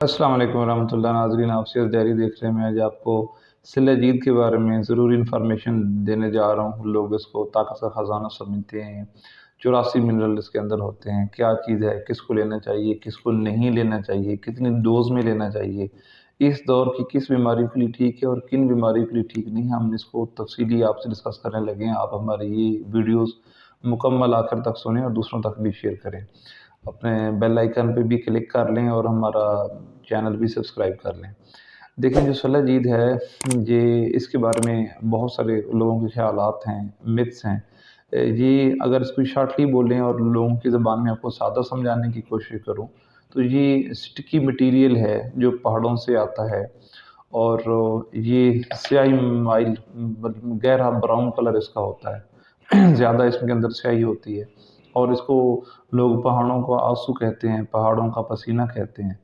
السلام علیکم ورحمۃ اللہ ناظرین، آپ سے ڈائری دیکھ رہے ہیں۔ میں آج آپ کو سلہ جید کے بارے میں ضروری انفارمیشن دینے جا رہا ہوں۔ لوگ اس کو طاقت کا خزانہ سمجھتے ہیں، 84 منرل اس کے اندر ہوتے ہیں۔ کیا چیز ہے، کس کو لینا چاہیے، کس کو نہیں لینا چاہیے، کتنی ڈوز میں لینا چاہیے، اس دور کی کس بیماری کے لیے ٹھیک ہے اور کن بیماری کے لیے ٹھیک نہیں ہے، ہم اس کو تفصیلی آپ سے ڈسکس کرنے لگے ہیں۔ آپ ہماری یہ ویڈیوز مکمل آخر تک سنیں اور دوسروں تک بھی شیئر کریں۔ اپنے بیل آئیکن پہ بھی کلک کر لیں اور ہمارا چینل بھی سبسکرائب کر لیں۔ دیکھیں، جو سلہ جید ہے، یہ اس کے بارے میں بہت سارے لوگوں کے خیالات ہیں، متس ہیں۔ یہ اگر اس کو شارٹلی بولیں اور لوگوں کی زبان میں آپ کو سادہ سمجھانے کی کوشش کروں تو یہ سٹکی مٹیریل ہے جو پہاڑوں سے آتا ہے، اور یہ سیاہی مائل گہرا براؤن کلر اس کا ہوتا ہے۔ زیادہ اس کے اندر سیاہی ہوتی ہے، اور اس کو لوگ پہاڑوں کو آنسو کہتے ہیں، پہاڑوں کا پسینہ کہتے ہیں،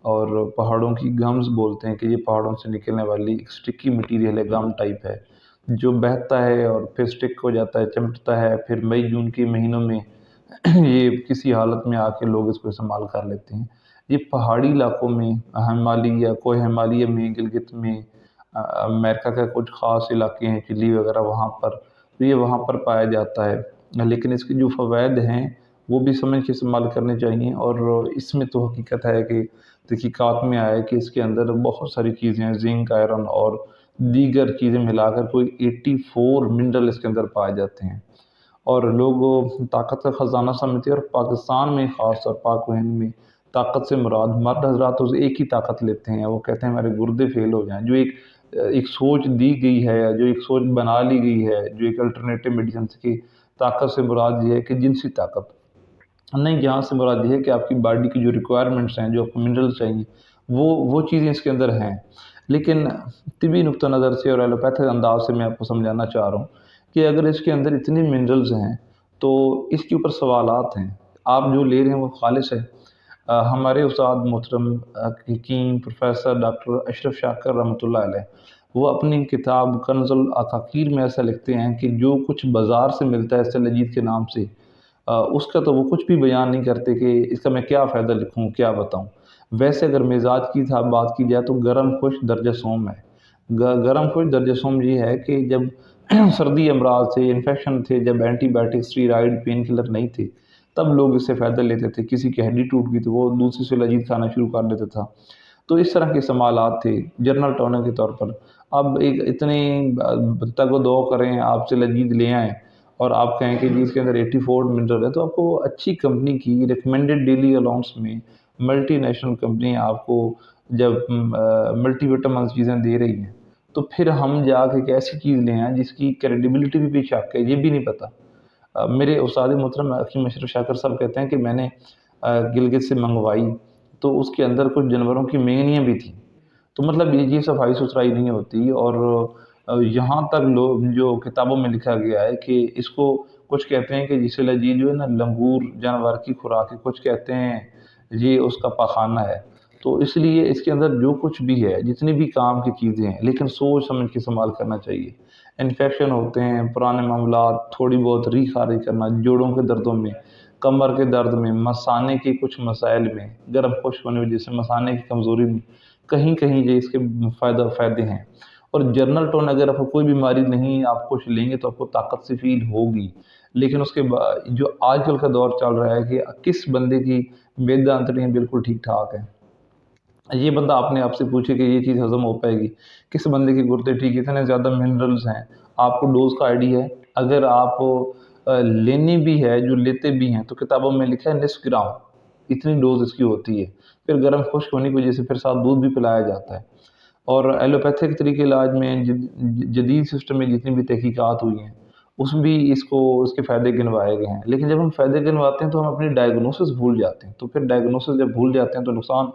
اور پہاڑوں کی گمز بولتے ہیں کہ یہ پہاڑوں سے نکلنے والی ایک سٹکی مٹیریل ہے، گم ٹائپ ہے، جو بہتا ہے اور پھر سٹک ہو جاتا ہے، چمٹتا ہے۔ پھر مئی جون کے مہینوں میں یہ کسی حالت میں آ کے لوگ اس کو استعمال کر لیتے ہیں۔ یہ پہاڑی علاقوں میں، ہمالیہ، کوہ ہمالیہ میں، گلگت میں، امریکہ کا کچھ خاص علاقے ہیں، چلی وغیرہ، وہاں پر تو یہ وہاں پر پایا جاتا ہے۔ لیکن اس کے جو فوائد ہیں وہ بھی سمجھ کے استعمال کرنے چاہیے، اور اس میں تو حقیقت ہے کہ تحقیقات میں آیا کہ اس کے اندر بہت ساری چیزیں ہیں، زنک، آئرن اور دیگر چیزیں ملا کر کوئی 84 منرل اس کے اندر پائے جاتے ہیں، اور لوگ طاقت کا خزانہ سمجھتے ہیں۔ اور پاکستان میں خاص طور پاک و ہند میں طاقت سے مراد مرد حضرات تو ایک ہی طاقت لیتے ہیں، وہ کہتے ہیں ہمارے گردے فیل ہو جائیں، جو ایک سوچ دی گئی ہے، جو ایک سوچ بنا لی گئی ہے، جو ایک الٹرنیٹو میڈیسن کی طاقت سے مراد یہ ہے کہ جنسی طاقت نہیں، یہاں سے مراد یہ ہے کہ آپ کی باڈی کی جو ریکوائرمنٹس ہیں، جو آپ کو منرلس چاہیے، وہ چیزیں اس کے اندر ہیں۔ لیکن طبی نقطہ نظر سے اور ایلوپیتھک انداز سے میں آپ کو سمجھانا چاہ رہا ہوں کہ اگر اس کے اندر اتنی منرلز ہیں تو اس کے اوپر سوالات ہیں۔ آپ جو لے رہے ہیں وہ خالص ہے؟ ہمارے استاد محترم حکیم پروفیسر ڈاکٹر اشرف شاکر رحمۃ اللہ علیہ، وہ اپنی کتاب کنز العقاقیر میں ایسا لکھتے ہیں کہ جو کچھ بازار سے ملتا ہے سلہ جید کے نام سے، اس کا تو وہ کچھ بھی بیان نہیں کرتے کہ اس کا میں کیا فائدہ لکھوں، کیا بتاؤں۔ ویسے اگر مزاج کی بات کی جائے تو گرم خشک درجہ سوم ہے۔ گرم خشک درجہ سوم یہ ہے کہ جب سردی امراض تھے، انفیکشن تھے، جب antibiotic, steroid, pain killer نہیں تھے، تب لوگ اس سے فائدہ لیتے تھے۔ کسی کی ہڈی ٹوٹ گئی تو وہ دوسری سلہ جید کھانا شروع کر دیتا تھا۔ تو اس طرح کے استعمالات تھے جنرل ٹونک کے طور پر۔ اب ایک اتنے تگ و دو کریں، آپ سلہ جید لے آئیں اور آپ کہیں کہ جی اس کے اندر 84 منرل ہے، تو آپ کو اچھی کمپنی کی ریکمینڈڈ ڈیلی الاؤنس میں ملٹی نیشنل کمپنی آپ کو جب ملٹی وٹامنس چیزیں دے رہی ہیں، تو پھر ہم جا کے ایک ایسی چیز لے آئیں جس کی کریڈیبلٹی بھی شک ہے، یہ بھی نہیں پتہ۔ میرے استاد محترم حکیم اشرف شاکر صاحب کہتے ہیں کہ میں نے گلگت سے منگوائی تو اس کے اندر کچھ جانوروں کی مینگنیاں بھی تھیں، تو مطلب یہ صفائی ستھرائی نہیں ہوتی۔ اور یہاں تک لوگ جو کتابوں میں لکھا گیا ہے کہ اس کو کچھ کہتے ہیں کہ جسے لذیذ جو ہے نا لنگور جانور کی خوراک ہے، کچھ کہتے ہیں یہ اس کا پاخانہ ہے۔ تو اس لیے اس کے اندر جو کچھ بھی ہے، جتنی بھی کام کی چیزیں ہیں، لیکن سوچ سمجھ کے استعمال کرنا چاہیے۔ انفیکشن ہوتے ہیں، پرانے معاملات، تھوڑی بہت ری خارج کرنا، جوڑوں کے دردوں میں، کمر کے درد میں، مثانے کے کچھ مسائل میں، گرم خشک ہونے کی وجہ سے مثانے کی کمزوری میں، کہیں کہیں یہ اس کے فائدے ہیں۔ اور جنرل ٹون اگر آپ کو کوئی بیماری نہیں، آپ کچھ لیں گے تو آپ کو طاقت سے فیل ہوگی، لیکن اس کے بعد جو آج کل کا دور چل رہا ہے کہ کس بندے کی معدہ انتڑیاں بالکل ٹھیک ٹھاک ہیں، یہ بندہ اپنے آپ سے پوچھے کہ یہ چیز ہضم ہو پائے گی، کس بندے کے گردے ٹھیک، اتنے زیادہ منرلز ہیں، آپ کو ڈوز کا آئیڈیا ہے؟ اگر آپ لینی بھی ہے، جو لیتے بھی ہیں، تو کتابوں میں لکھا ہے نصف گرام، اتنی ڈوز اس کی ہوتی ہے۔ پھر گرم خشک ہونے کی وجہ سے پھر ساتھ دودھ بھی پلایا جاتا ہے۔ اور ایلوپیتھک طریقے علاج میں جدید سسٹم میں جتنی بھی تحقیقات ہوئی ہیں اس میں بھی اس کے فائدے گنوائے گئے ہیں، لیکن جب ہم فائدے گنواتے ہیں تو ہم اپنی ڈائگنوسس بھول جاتے ہیں، تو پھر ڈائگنوسس جب بھول جاتے ہیں تو نقصان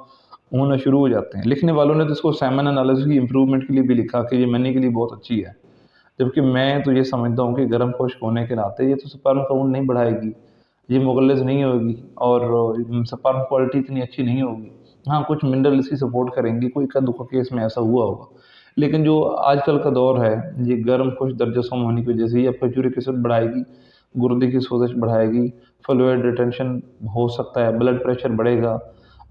ہونا شروع ہو جاتے ہیں۔ لکھنے والوں نے تو اس کو سیمن انالیسس کی امپرومنٹ کے لیے بھی لکھا کہ یہ منی کے لیے بہت اچھی ہے، جبکہ میں تو یہ سمجھتا ہوں کہ گرم خشک ہونے کے ناطے یہ تو سپرم کاؤنٹ نہیں بڑھائے گی، یہ مغلظ نہیں ہوگی، اور سپرم کوالٹی اتنی اچھی نہیں ہوگی۔ ہاں، کچھ منرل اس کی سپورٹ کریں گے، کوئی کا دکھا کیس میں ایسا ہوا ہوگا، لیکن جو آج کل کا دور ہے یہ گرم خشک درجہ سوم ہونے کی وجہ سے یہ فیوریک ایسڈ بڑھائے گی، گردے کی سوزش بڑھائے گی، فلوئڈ ریٹینشن ہو سکتا ہے، بلڈ پریشر بڑھے گا،